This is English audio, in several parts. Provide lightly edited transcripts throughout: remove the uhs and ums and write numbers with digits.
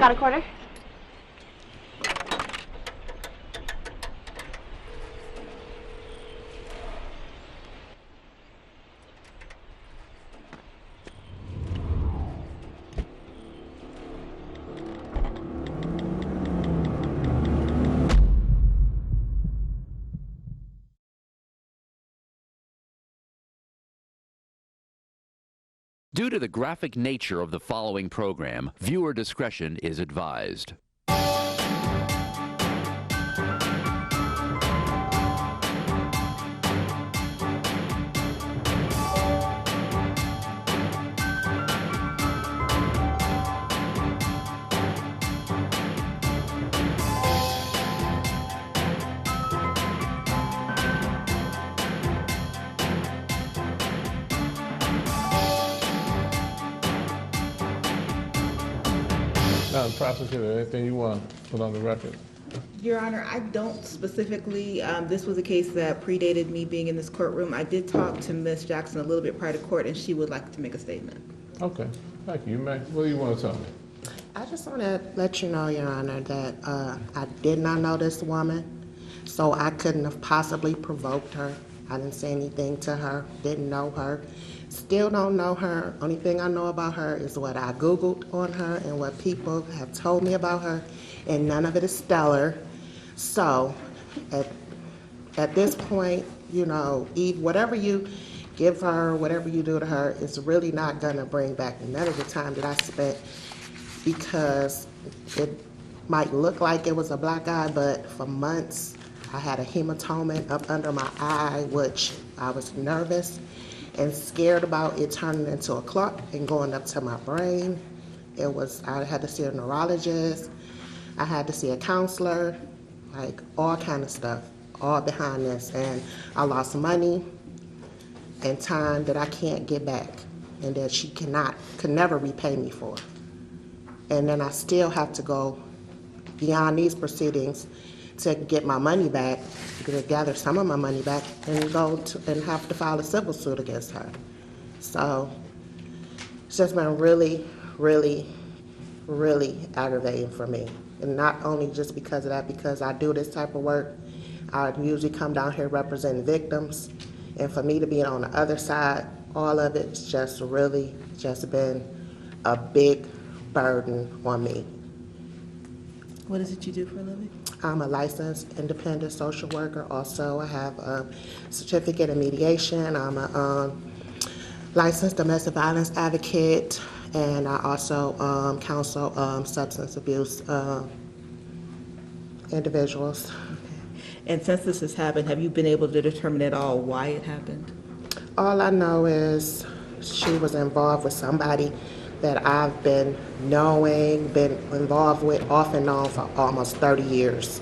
got a quarter. Due to the graphic nature of the following program, viewer discretion is advised. Prosecutor, anything you want to put on the record? Your Honor, I don't specifically. This was a case that predated me being in this courtroom. I did talk to Ms. Jackson a little bit prior to court, and she would like to make a statement. Okay, thank you. What do you want to tell me? I just want to let you know, Your Honor, that I did not know this woman, so I couldn't have possibly provoked her. I didn't say anything to her, didn't know her. Still don't know her. Only thing I know about her is what I Googled on her and what people have told me about her, and none of it is stellar. So at this point, you know, Eve, whatever you give her, whatever you do to her, is really not going to bring back none of the time that I spent, because it might look like it was a black eye, but for months I had a hematoma up under my eye, which I was nervous and scared about it turning into a clot and going up to my brain. I had to see a neurologist, I had to see a counselor, like all kind of stuff, all behind this. And I lost money and time that I can't get back and that she could never repay me for. And then I still have to go beyond these proceedings to get my money back, to gather some of my money back, and and have to file a civil suit against her. So it's just been really, really, really aggravating for me. And not only just because of that, because I do this type of work, I usually come down here representing victims, and for me to be on the other side, all of it's just really just been a big burden on me. What is it you do for a living? I'm a licensed independent social worker. Also, I have a certificate in mediation. I'm a licensed domestic violence advocate, and I also counsel substance abuse individuals. Okay. And since this has happened, have you been able to determine at all why it happened? All I know is she was involved with somebody that I've been knowing, been involved with off and on for almost 30 years.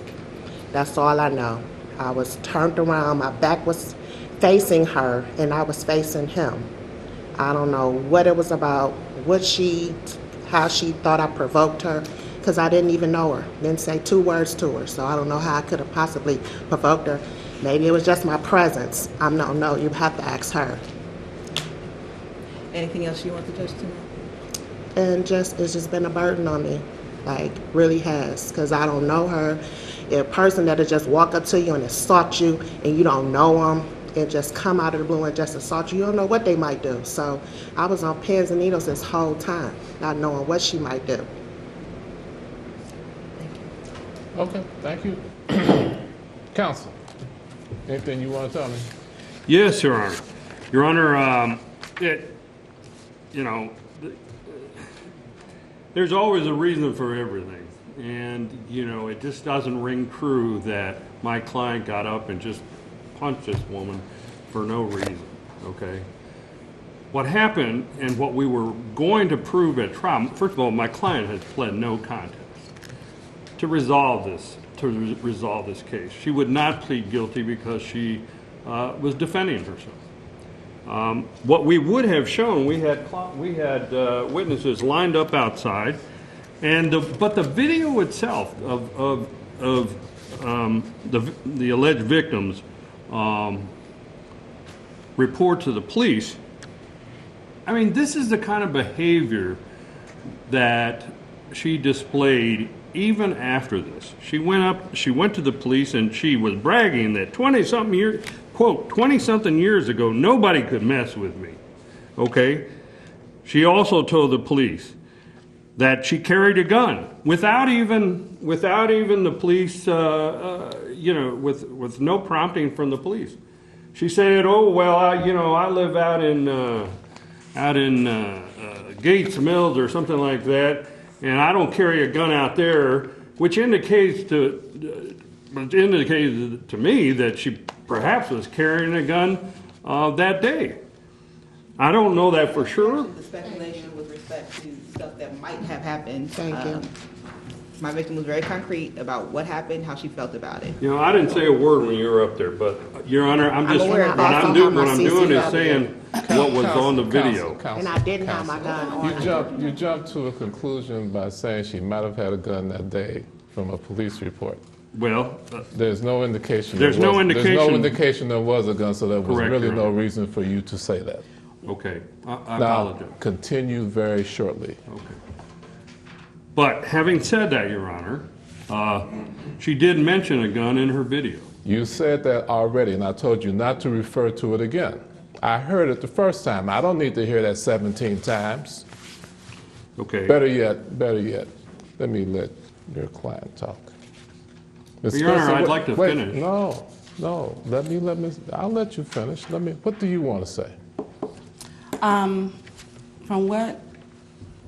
That's all I know. I was turned around, my back was facing her, and I was facing him. I don't know what it was about, how she thought I provoked her, because I didn't even know her. Didn't say 2 words to her, so I don't know how I could have possibly provoked her. Maybe it was just my presence. I don't know. You have to ask her. Anything else you want the judge to know? And it's just been a burden on me, like really has, because I don't know her. A person that'll just walk up to you and assault you, and you don't know them, and just come out of the blue and just assault you. You don't know what they might do. So I was on pins and needles this whole time, not knowing what she might do. Thank you. Okay, thank you. Counsel, anything you want to tell me? Yes, Your Honor. Your Honor, there's always a reason for everything. And, it just doesn't ring true that my client got up and just punched this woman for no reason, okay? What happened and what we were going to prove at trial, first of all, my client has pled no contest to resolve this case. She would not plead guilty because she was defending herself. What we would have shown, we had witnesses lined up outside, but the video itself of the alleged victims' report to the police. I mean, this is the kind of behavior that she displayed even after this. She went to the police and she was bragging that 20-something years ago, nobody could mess with me, okay? She also told the police that she carried a gun without even the police, with no prompting from the police. She said, "Oh well, I live out in Gates Mills or something like that, and I don't carry a gun out there," which indicates to me that she perhaps was carrying a gun that day. I don't know that for sure. The speculation with respect to stuff that might have happened. Thank you. My victim was very concrete about what happened, how she felt about it. I didn't say a word when you were up there, but Your Honor, I'm just aware what of that. I'm doing is CCW. saying what was on the video. And I didn't have my gun on. You jumped to a conclusion by saying she might have had a gun that day from a police report. Well, There's no indication. There's no indication. There's no indication there was a gun, so there was Correct, really Your no Honor. reason for you to say that. okay, I Now, apologize. continue very shortly. Okay. But having said that, Your Honor, she did mention a gun in her video. You said that already, and I told you not to refer to it again. I heard it the first time. I don't need to hear that 17 times. Okay. Better yet, let me let your client talk. Ms. Your Honor, Spencer, I'd like to wait, finish. No, I'll let you finish. What do you want to say? From what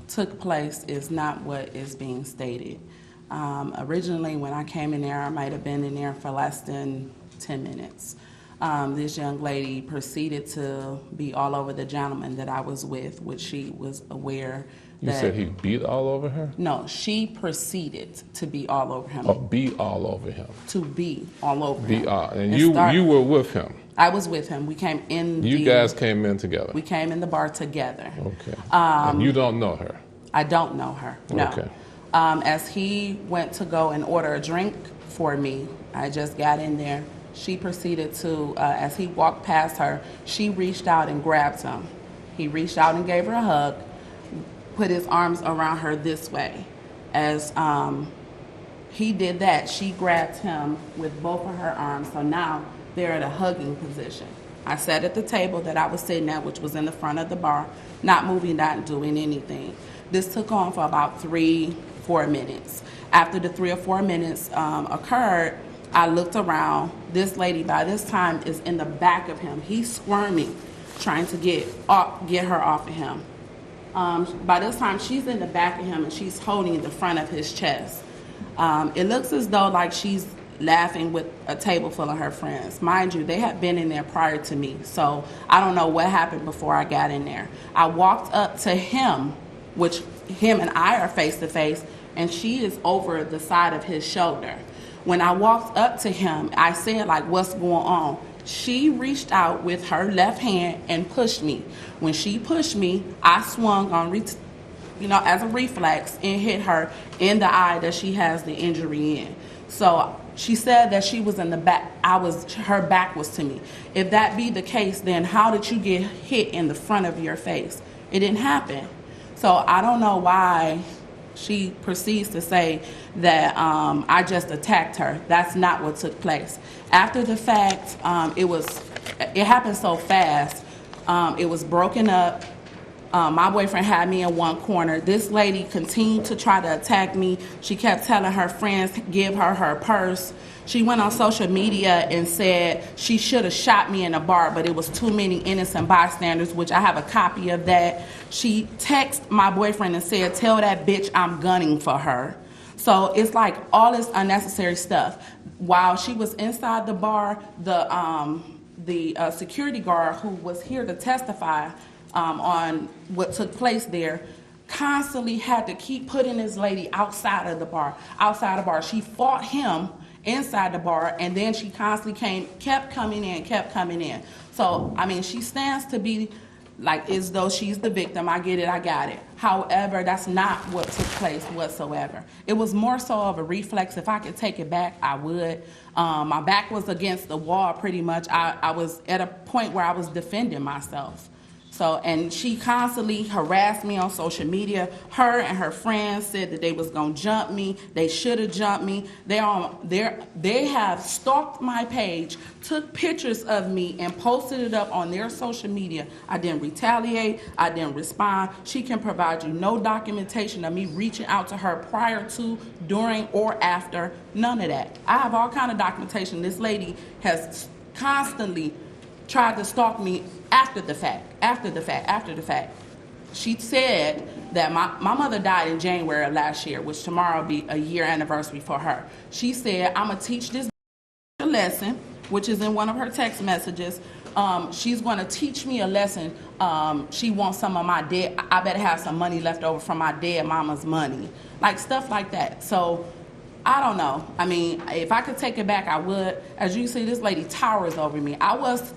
took place is not what is being stated. Originally, when I came in there, I might have been in there for less than 10 minutes. This young lady proceeded to be all over the gentleman that I was with, which she was aware You that... said he beat all over her? No, she proceeded to be all over him. Oh, beat all over him. To be all over him. And you were with him. I was with him. We came in. You guys came in together. We came in the bar together. Okay. And you don't know her? I don't know her. No. Okay. As he went to go and order a drink for me, I just got in there. She proceeded to, as he walked past her, she reached out and grabbed him. He reached out and gave her a hug, put his arms around her this way. As he did that, she grabbed him with both of her arms. So now they're at a hugging position. I sat at the table that I was sitting at, which was in the front of the bar, not moving, not doing anything. This took on for about 3-4 minutes. After the 3 or 4 minutes occurred, I looked around. This lady, by this time, is in the back of him. He's squirming, trying to get her off of him. By this time, she's in the back of him, and she's holding the front of his chest. It looks as though like she's laughing with a table full of her friends. Mind you, they had been in there prior to me, so I don't know what happened before I got in there. I walked up to him, which him and I are face to face, and she is over the side of his shoulder. When I walked up to him, I said, like, what's going on? She reached out with her left hand and pushed me. When she pushed me, I swung on, as a reflex, and hit her in the eye that she has the injury in. So she said that she was in the back. Her back was to me. If that be the case, then how did you get hit in the front of your face? It didn't happen. So I don't know why she proceeds to say that I just attacked her. That's not what took place. After the fact, it happened so fast. It was broken up. My boyfriend had me in one corner. This lady continued to try to attack me. She kept telling her friends, give her her purse. She went on social media and said she should have shot me in a bar, but it was too many innocent bystanders, which I have a copy of that. She texted my boyfriend and said, tell that bitch I'm gunning for her. So it's like all this unnecessary stuff. While she was inside the bar, the security guard who was here to testify on what took place there constantly had to keep putting this lady outside the bar. She fought him inside the bar, and then she constantly kept coming in. So, I mean, she stands to be like as though she's the victim. I get it, I got it. However, that's not what took place whatsoever. It was more so of a reflex. If I could take it back, I would. My back was against the wall pretty much. I was at a point where I was defending myself. So, and she constantly harassed me on social media. Her and her friends said that they was gonna jump me. They should have jumped me. They have stalked my page, took pictures of me and posted it up on their social media. I didn't retaliate. I didn't respond. She can provide you no documentation of me reaching out to her prior to, during, or after. None of that. I have all kind of documentation. This lady has constantly tried to stalk me after the fact. She said that my mother died in January of last year, which tomorrow will be a year anniversary for her. She said, I'm going to teach this a lesson, which is in one of her text messages. She's going to teach me a lesson. She wants some of my dead, I better have some money left over from my dead mama's money. Like stuff like that. So I don't know. I mean, if I could take it back, I would. As you see, this lady towers over me. I was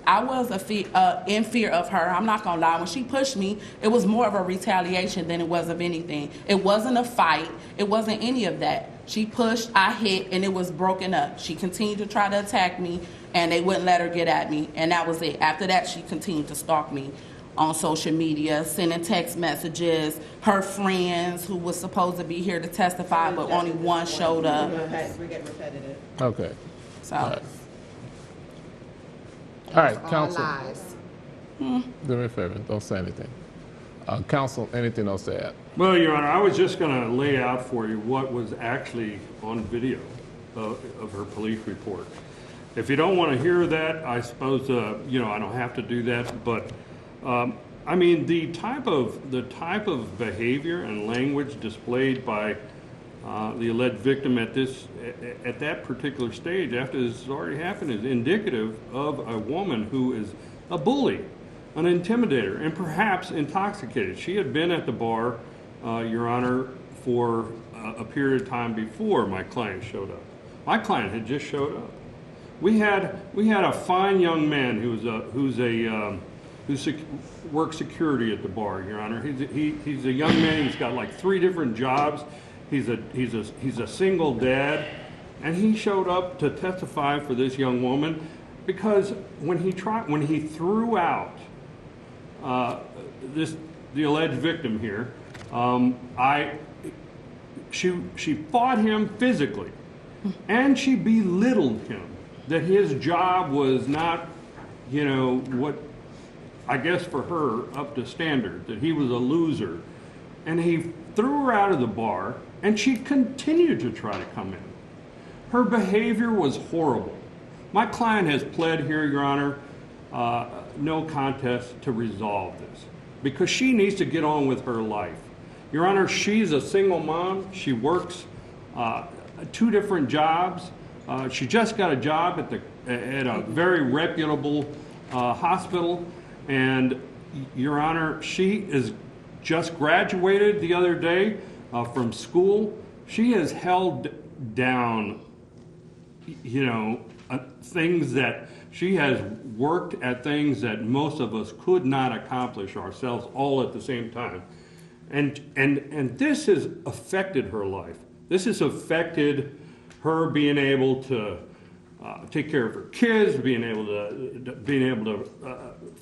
in fear of her. I'm not gonna lie. When she pushed me, it was more of a retaliation than it was of anything. It wasn't a fight. It wasn't any of that. She pushed, I hit, and it was broken up. She continued to try to attack me, and they wouldn't let her get at me, and that was it. After that, she continued to stalk me on social media, sending text messages. Her friends who was supposed to be here to testify, but only one showed up. We're getting repetitive. Okay. So, All right, All counsel. lies. Do me a favor, don't say anything. Counsel, anything else to add? Well, Your Honor, I was just going to lay out for you what was actually on video of her police report. If you don't want to hear that, I suppose, I don't have to do that, but I mean, the type of behavior and language displayed by the alleged victim at that particular stage, after this has already happened, is indicative of a woman who is a bully, an intimidator, and perhaps intoxicated. She had been at the bar, Your Honor, for a period of time before my client showed up. My client had just showed up. We had a fine young man who works security at the bar, Your Honor. He's a young man. He's got like 3 different jobs. He's a single dad, and he showed up to testify for this young woman because when he threw out the alleged victim here, she fought him physically, and she belittled him that his job was not, what I guess for her up to standard, that he was a loser, and he threw her out of the bar, and she continued to try to come in. Her behavior was horrible. My client has pled here, Your Honor, no contest to resolve this because she needs to get on with her life. Your Honor, she's a single mom. She works 2 different jobs. She just got a job at a very reputable hospital. And, Your Honor, she is just graduated the other day from school. She has held down, things that she has worked at, things that most of us could not accomplish ourselves all at the same time. And this has affected her life. This has affected her being able to take care of her kids, being able to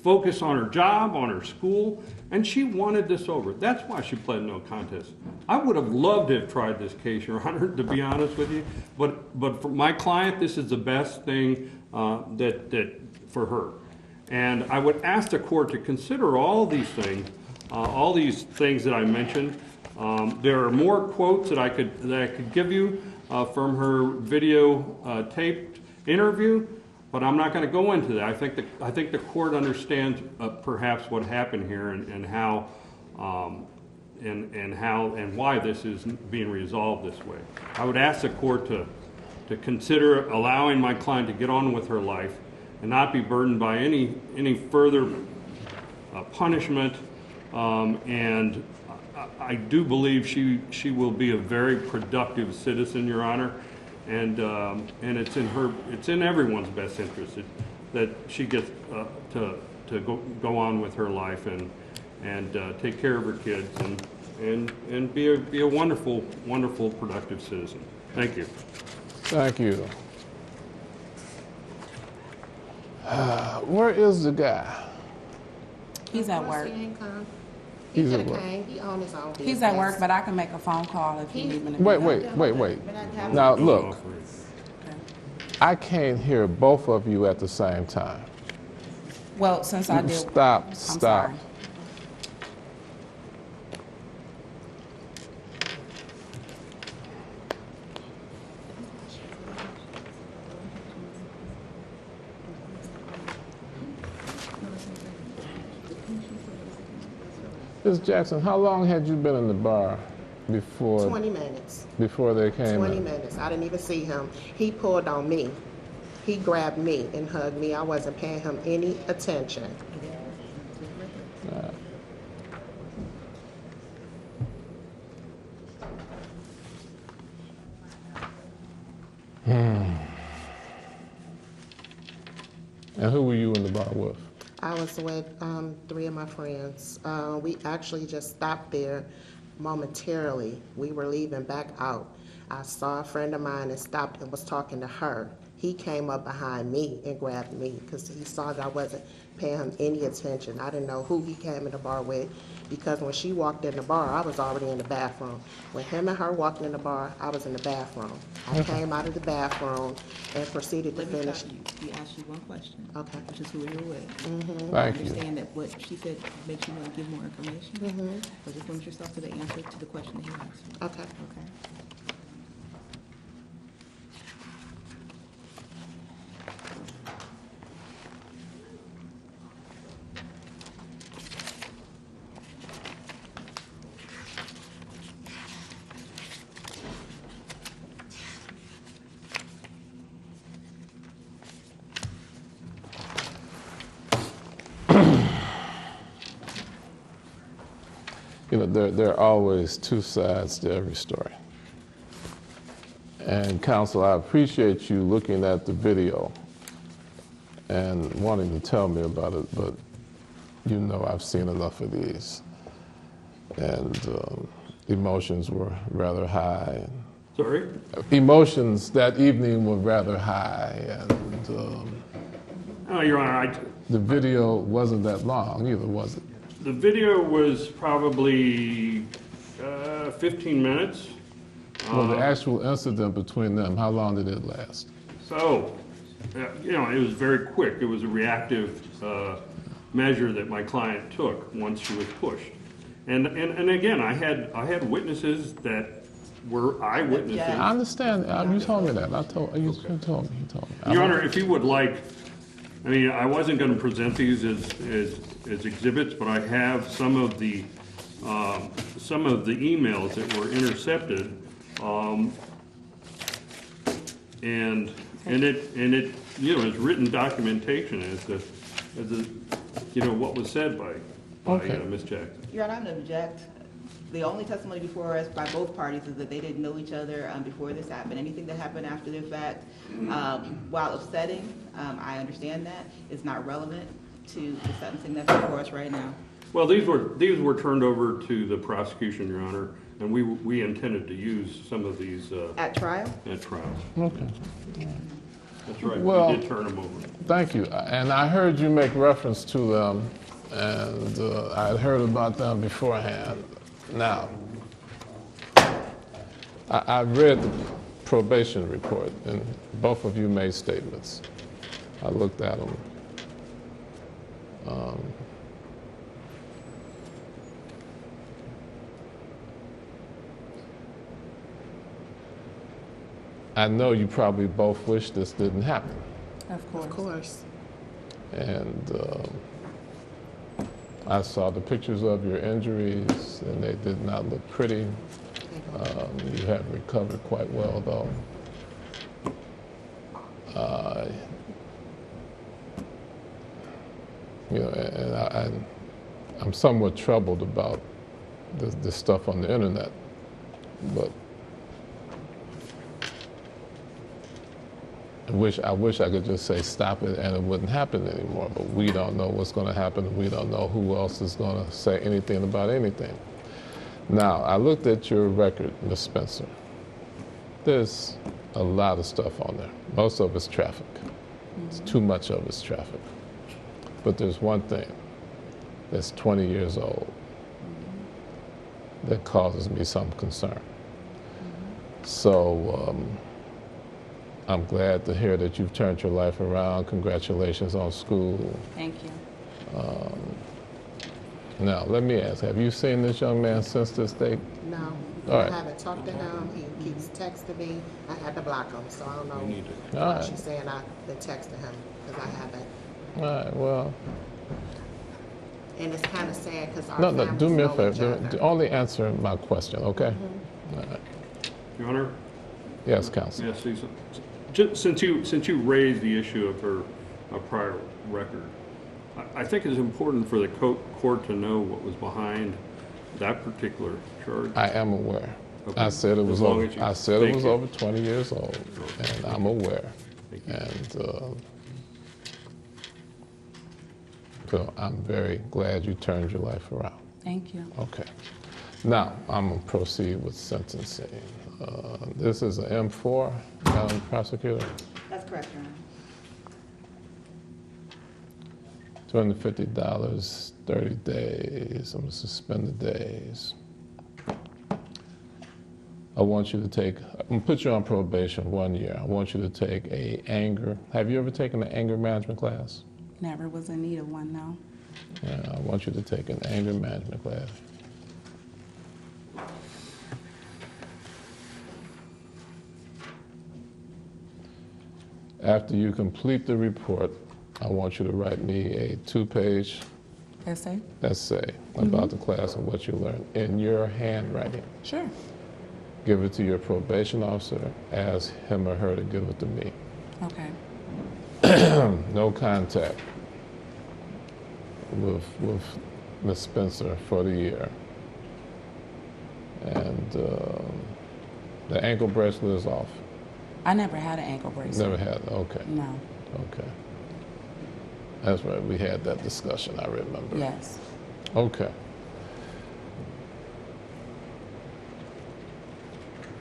focus on her job, on her school, and she wanted this over. That's why she pled no contest. I would have loved to have tried this case, Your Honor, to be honest with you, but for my client, this is the best thing that for her. And I would ask the court to consider all these things that I mentioned. There are more quotes that I could give you from her video taped interview, but I'm not going to go into that. I think the court understands perhaps what happened here and how and why this is being resolved this way. I would ask the court to consider allowing my client to get on with her life and not be burdened by any further punishment. And I do believe she will be a very productive citizen, Your Honor, and it's in everyone's best interest that she gets to go on with her life and take care of her kids and be a wonderful productive citizen. Thank you. Thank you. Where is the guy? He's at Of course work. He ain't come. He He's at could have work. came. He on his own business. He's at work, but I can make a phone call if you need me to. Wait. Now, look, Okay. I can't hear both of you at the same time. Well, since I did. Stop. I'm sorry. Ms. Jackson, how long had you been in the bar before 20 minutes. before they came 20 in? minutes. I didn't even see him. He pulled on me. He grabbed me and hugged me. I wasn't paying him any attention. And who were you in the bar with? I was with 3 of my friends. We actually just stopped there momentarily. We were leaving back out. I saw a friend of mine and stopped and was talking to her. He came up behind me and grabbed me because he saw that I wasn't paying him any attention. I didn't know who he came in the bar with because when she walked in the bar, I was already in the bathroom. When him and her walked in the bar, I was in the bathroom. I came out of the bathroom and proceeded to Let me finish. stop you. We asked you one question. Okay. Which is who you were with. Thank I you. understand that what she said makes you want to give more information. So just limit yourself to the answer to the question that he asked you. Okay. Okay? You know, there are always two sides to every story. And counsel, I appreciate you looking at the video and wanting to tell me about it, but you know I've seen enough of these. And emotions were rather high. Sorry? Emotions that evening were rather high, and Oh, Your Honor, the video wasn't that long either, was it? the video was probably 15 minutes. Well, the actual incident between them, how long did it last? So, you know, it was very quick. It was a reactive measure that my client took once she was pushed. And again, I had witnesses that were eyewitnesses. I understand. You told me that. You told me. Your Honor, if you would like, I mean, I wasn't going to present these as exhibits, but I have some of the emails that were intercepted, and it you know, is written documentation as the you know, what was said by Ms. Jackson. Your Honor, I'm going to object. The only testimony before us by both parties is that they didn't know each other before this happened. Anything that happened after the fact, while upsetting, I understand that, is not relevant to the sentencing that's before us right now. Well, these were turned over to the prosecution, Your Honor, and we intended to use some of these At trial? at trial. Okay. That's right. Well, We did turn them over. Thank you. And I heard you make reference to them, and I had heard about them beforehand. Now, I read the probation report, and both of you made statements. I looked at them. I know you probably both wish this didn't happen. Of course. Of course. And I saw the pictures of your injuries, and they did not look pretty. You have recovered quite well, though. You know, and I'm somewhat troubled about this stuff on the internet, but I wish I could just say stop it and it wouldn't happen anymore, but we don't know what's going to happen. We don't know who else is going to say anything about anything. Now, I looked at your record, Ms. Spencer. There's a lot of stuff on there. Most of it's traffic. It's too much of it's traffic. But there's one thing. that's 20 years old that causes me some concern. So I'm glad to hear that you've turned your life around. Congratulations on school. Thank you. Now, let me ask, have you seen this young man since this date? No, All I right. haven't talked to him. He keeps texting me. I had to block him, so I don't know All why right. she's saying I've been texting him, because I haven't. All right, well, And it's kind of sad, because our no, families do me a know each favor. other. Only answer my question, okay? All right. Your Honor? Yes, counsel. Yes, Cecil. Since you raised the issue of her prior record, I think it's important for the court to know what was behind that particular charge. I am aware. Okay. I said it was As long over. as you- I said it thank was you. over 20 years old, and I'm aware. Thank you. And so I'm very glad you turned your life around. Thank you. Okay. Now I'm gonna proceed with sentencing. This is an M4, Madam Prosecutor. That's correct, Your Honor. $250, 30 days. I'm gonna suspend the days. I want you to take, I'm gonna put you on probation 1 year. I want you to take have you ever taken an anger management class? Never was in need of one, no. Yeah, I want you to take an anger management class. After you complete the report, I want you to write me a 2-page Essay? essay about the class and what you learned in your handwriting. Sure. Give it to your probation officer, ask him or her to give it to me. Okay. No contact with Ms. Spencer for the year. And the ankle bracelet is off. I never had an ankle bracelet. Never had it, okay, No. okay. That's right, we had that discussion, I remember. Yes. Okay.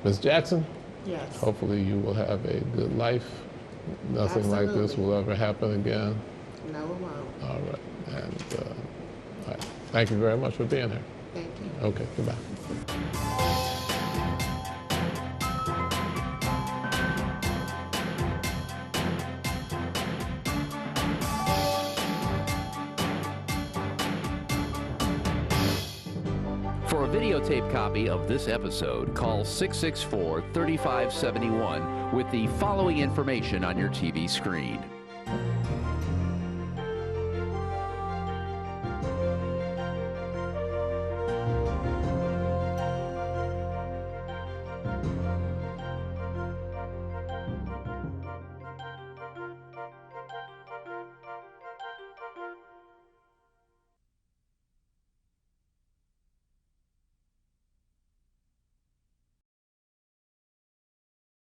Ms. Jackson, Yes. hopefully you will have a good life. Nothing like this Absolutely. will ever happen again. No, it won't. All right, and all right. Thank you very much for being here. Thank you. Okay, goodbye. For a videotape copy of this episode, call 664-3571 with the following information on your TV screen.